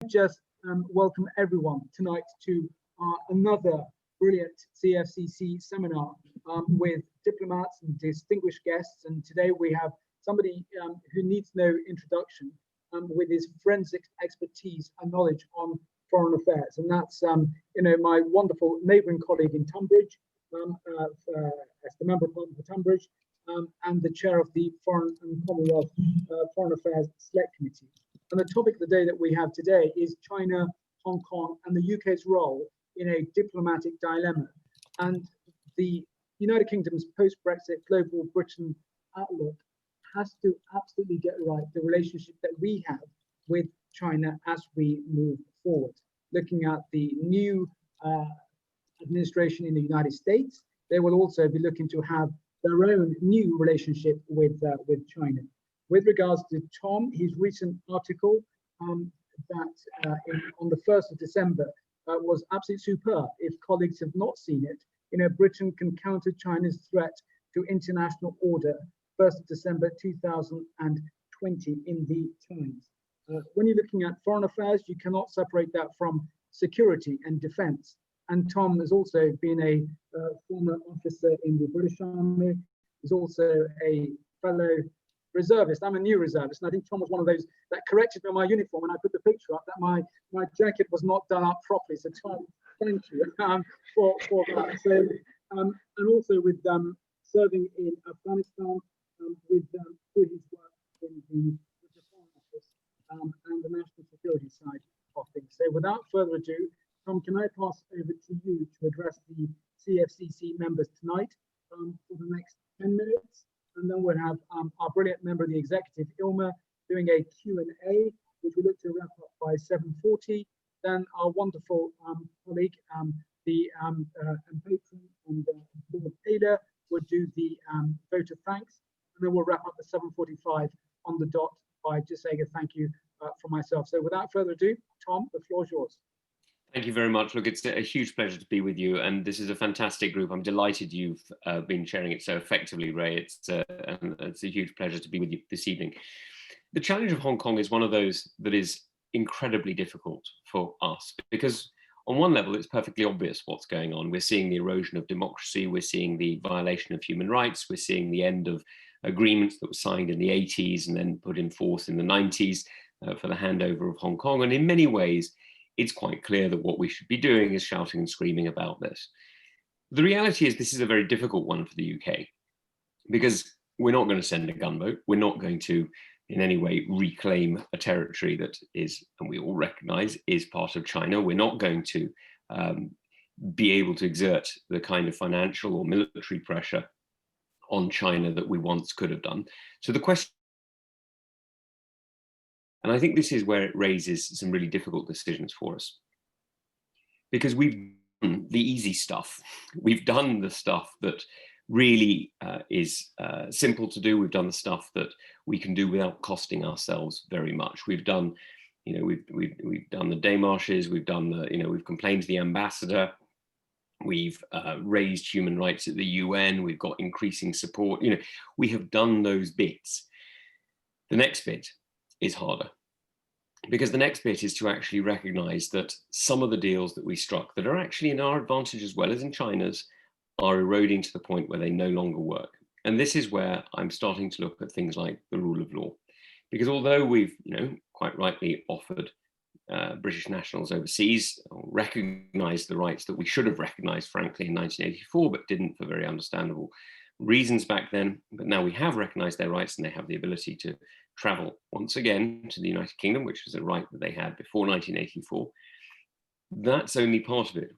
Just welcome everyone tonight to another brilliant CFCC seminar with diplomats and distinguished guests. And today we have somebody who needs no introduction with his forensic expertise and knowledge on foreign affairs. And that's, my wonderful neighbouring colleague in Tunbridge, as the member of Parliament for Tunbridge, and the chair of the Foreign and Commonwealth Foreign Affairs Select Committee. And the topic of the day that we have today is China, Hong Kong, and the UK's role in a diplomatic dilemma. And the United Kingdom's post-Brexit global Britain outlook has to absolutely get right the relationship that we have with China as we move forward. Looking at the new administration in the United States, they will also be looking to have their own new relationship with China. With regards to Tom, his recent article on the 1st of December was absolutely superb. If colleagues have not seen it, Britain can counter China's threat to international order, 1st of December 2020 in the Times. When you're looking at foreign affairs, you cannot separate that from security and defense. And Tom has also been a former officer in the British Army. He's also a fellow reservist. I'm a new reservist, and I think Tom was one of those that corrected me on my uniform when I put the picture up that my jacket was not done up properly. So Tom, thank you for that. So and also with serving in Afghanistan through his work in the Foreign Office and the national security side of things. So without further ado, Tom, can I pass over to you to address the CFCC members tonight for the next 10 minutes? And then we'll have our brilliant member of the executive, Ilma, doing a Q&A, which we look to wrap up by 7:40. Then our wonderful colleague, the patron and Lord Taylor, will do the vote of thanks. And then we'll wrap up at 7:45 on the dot by just saying a thank you from myself. So without further ado, Tom, the floor is yours. Thank you very much. Look, it's a huge pleasure to be with you, and this is a fantastic group. I'm delighted you've been chairing it so effectively, Ray. It's a huge pleasure to be with you this evening. The challenge of Hong Kong is one of those that is incredibly difficult for us, because on one level, it's perfectly obvious what's going on. We're seeing the erosion of democracy. We're seeing the violation of human rights. We're seeing the end of agreements that were signed in the 80s and then put in force in the 90s for the handover of Hong Kong. And in many ways, it's quite clear that what we should be doing is shouting and screaming about this. The reality is this is a very difficult one for the UK, because we're not going to send a gunboat. We're not going to in any way reclaim a territory that is, and we all recognize, is part of China. We're not going to be able to exert the kind of financial or military pressure on China that we once could have done. So the question, and I think this is where it raises some really difficult decisions for us, because we've done the easy stuff. We've done the stuff that really is simple to do. We've done the stuff that we can do without costing ourselves very much. We've done, we've done the démarches. We've done the, we've complained to the ambassador. We've raised human rights at the UN. We've got increasing support. We have done those bits. The next bit is harder, because the next bit is to actually recognize that some of the deals that we struck that are actually in our advantage as well as in China's are eroding to the point where they no longer work. And this is where I'm starting to look at things like the rule of law, because although we've, quite rightly offered British nationals overseas, or recognized the rights that we should have recognized, frankly, in 1984, but didn't for very understandable reasons back then, but now we have recognized their rights and they have the ability to travel once again to the United Kingdom, which was a right that they had before 1984. That's only part of it.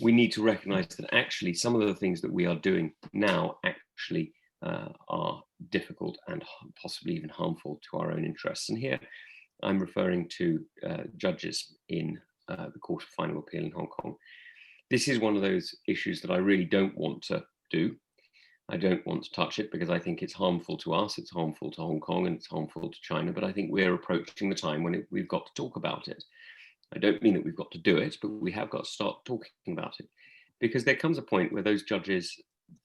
We need to recognize that actually some of the things that we are doing now actually are difficult and possibly even harmful to our own interests. And here I'm referring to judges in the Court of Final Appeal in Hong Kong. This is one of those issues that I really don't want to do. I don't want to touch it because I think it's harmful to us, it's harmful to Hong Kong, and it's harmful to China, but I think we're approaching the time when we've got to talk about it. I don't mean that we've got to do it, but we have got to start talking about it, because there comes a point where those judges,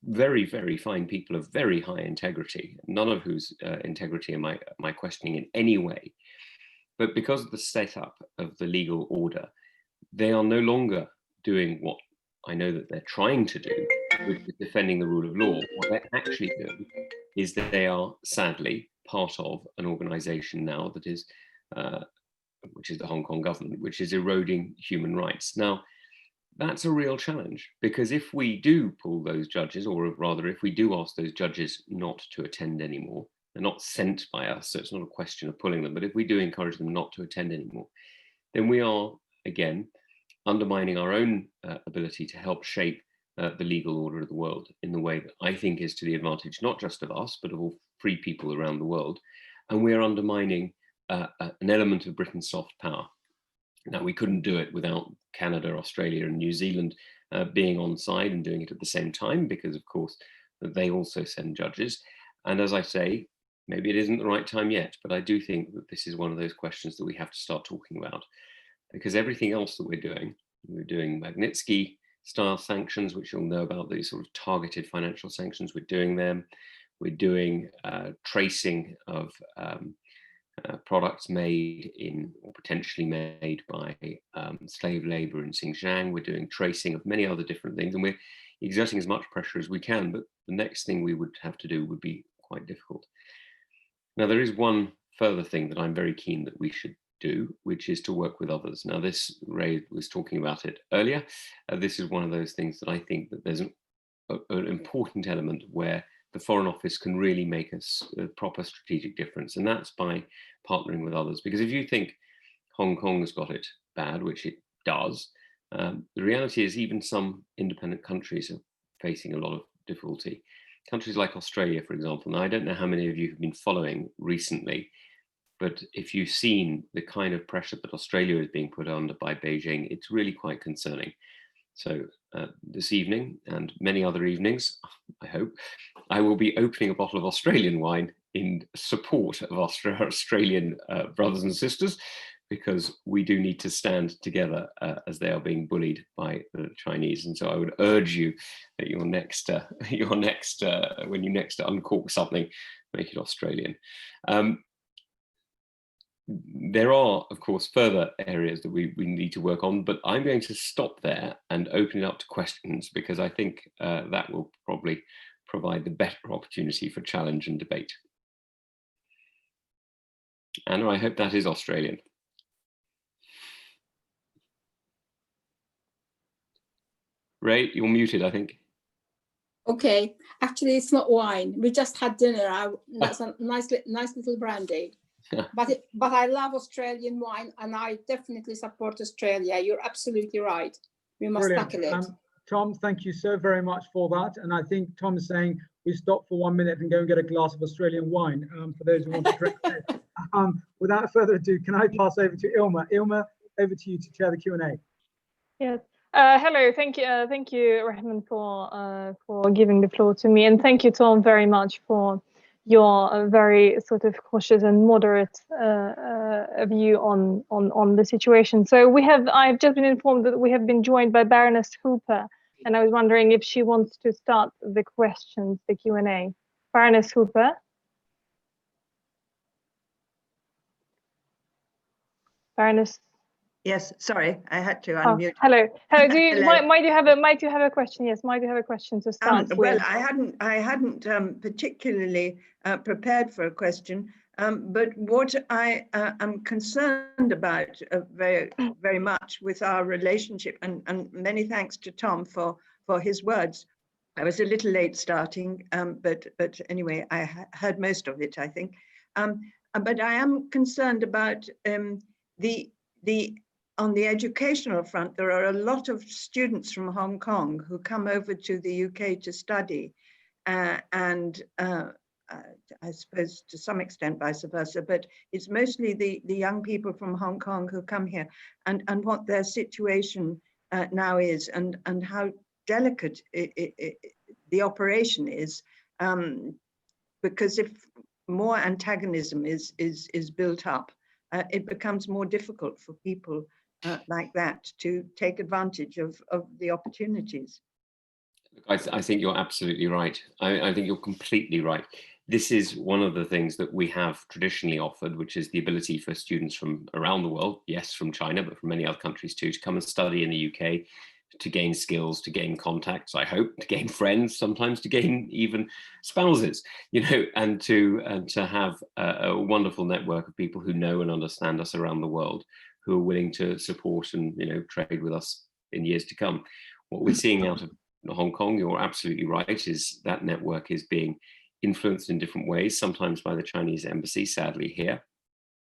very, very fine people of very high integrity, none of whose integrity am I questioning in any way, But because of the setup of the legal order, they are no longer doing what I know that they're trying to do, which is defending the rule of law. What they're actually doing is that they are sadly part of an organization now that is, which is the Hong Kong government, which is eroding human rights. Now, that's a real challenge, because if we do pull those judges, or rather if we do ask those judges not to attend anymore, they're not sent by us, so it's not a question of pulling them, but if we do encourage them not to attend anymore, then we are, again, undermining our own ability to help shape the legal order of the world in the way that I think is to the advantage not just of us, but of all free people around the world. And we are undermining an element of Britain's soft power. Now, we couldn't do it without Canada, Australia, and New Zealand being on side and doing it at the same time, because, of course, they also send judges. And as I say, maybe it isn't the right time yet, but I do think that this is one of those questions that we have to start talking about, because everything else that we're doing Magnitsky-style sanctions, which you'll know about, these sort of targeted financial sanctions, we're doing them. We're doing tracing of products made in or potentially made by slave labor in Xinjiang. We're doing tracing of many other different things, and we're exerting as much pressure as we can, but the next thing we would have to do would be quite difficult. Now, there is one further thing that I'm very keen that we should do, which is to work with others. Now, Ray was talking about it earlier. This is one of those things that I think that there's an important element where the Foreign Office can really make a proper strategic difference, and that's by partnering with others. Because if you think Hong Kong has got it bad, which it does, the reality is even some independent countries are facing a lot of difficulty. Countries like Australia, for example. Now, I don't know how many of you have been following recently, but if you've seen the kind of pressure that Australia is being put under by Beijing, it's really quite concerning. So this evening and many other evenings, I hope, I will be opening a bottle of Australian wine in support of Australian brothers and sisters, because we do need to stand together as they are being bullied by the Chinese. And so I would urge you that when you next uncork something, make it Australian. There are, of course, further areas that we need to work on, but I'm going to stop there and open it up to questions, because I think that will probably provide the better opportunity for challenge and debate. Anna, I hope that is Australian. Ray, you're muted, I think. Okay, actually it's not wine. We just had dinner. That's a nice little brandy. But I love Australian wine, and I definitely support Australia. You're absolutely right. We must tackle it. Tom, thank you so very much for that. And I think Tom is saying we stop for 1 minute and go and get a glass of Australian wine for those who want to drink it. Without further ado, can I pass over to Ilma? Ilma, over to you to chair the Q&A. Yes. Hello. Thank you, Rahman, for giving the floor to me, and thank you, Tom, very much for your very sort of cautious and moderate view on the situation. So I've just been informed that we have been joined by Baroness Hooper, and I was wondering if she wants to start the questions, the Q&A. Baroness Hooper. Baroness. Yes, sorry, I had to unmute. Oh, hello. Do you, hello. Might you have a question? Yes, might you have a question to start with? Well, I hadn't particularly prepared for a question, but what I am concerned about very much with our relationship, and many thanks to Tom for his words. I was a little late starting, but anyway, I heard most of it, I think. But I am concerned about on the educational front. There are a lot of students from Hong Kong who come over to the UK to study, and I suppose to some extent vice versa, but it's mostly the young people from Hong Kong who come here, and what their situation now is, and how delicate the operation is, because if more antagonism is built up, it becomes more difficult for people like that to take advantage of the opportunities. I think you're absolutely right. I think you're completely right. this is one of the things that we have traditionally offered, which is the ability for students from around the world, yes, from China, but from many other countries too, to come and study in the UK, to gain skills, to gain contacts, I hope, to gain friends, sometimes to gain even spouses, and to have a wonderful network of people who know and understand us around the world, who are willing to support and trade with us in years to come. What we're seeing out of Hong Kong, you're absolutely right, is that network is being influenced in different ways, sometimes by the Chinese embassy, sadly here,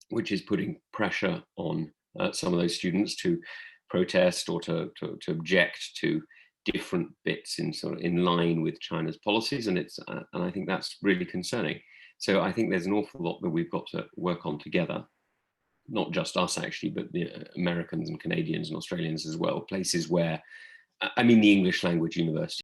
which is putting pressure on some of those students to protest or to object to different bits in line with China's policies, and I think that's really concerning. So I think there's an awful lot that we've got to work on together, not just us actually, but the Americans and Canadians and Australians as well, places where, I mean, the English language university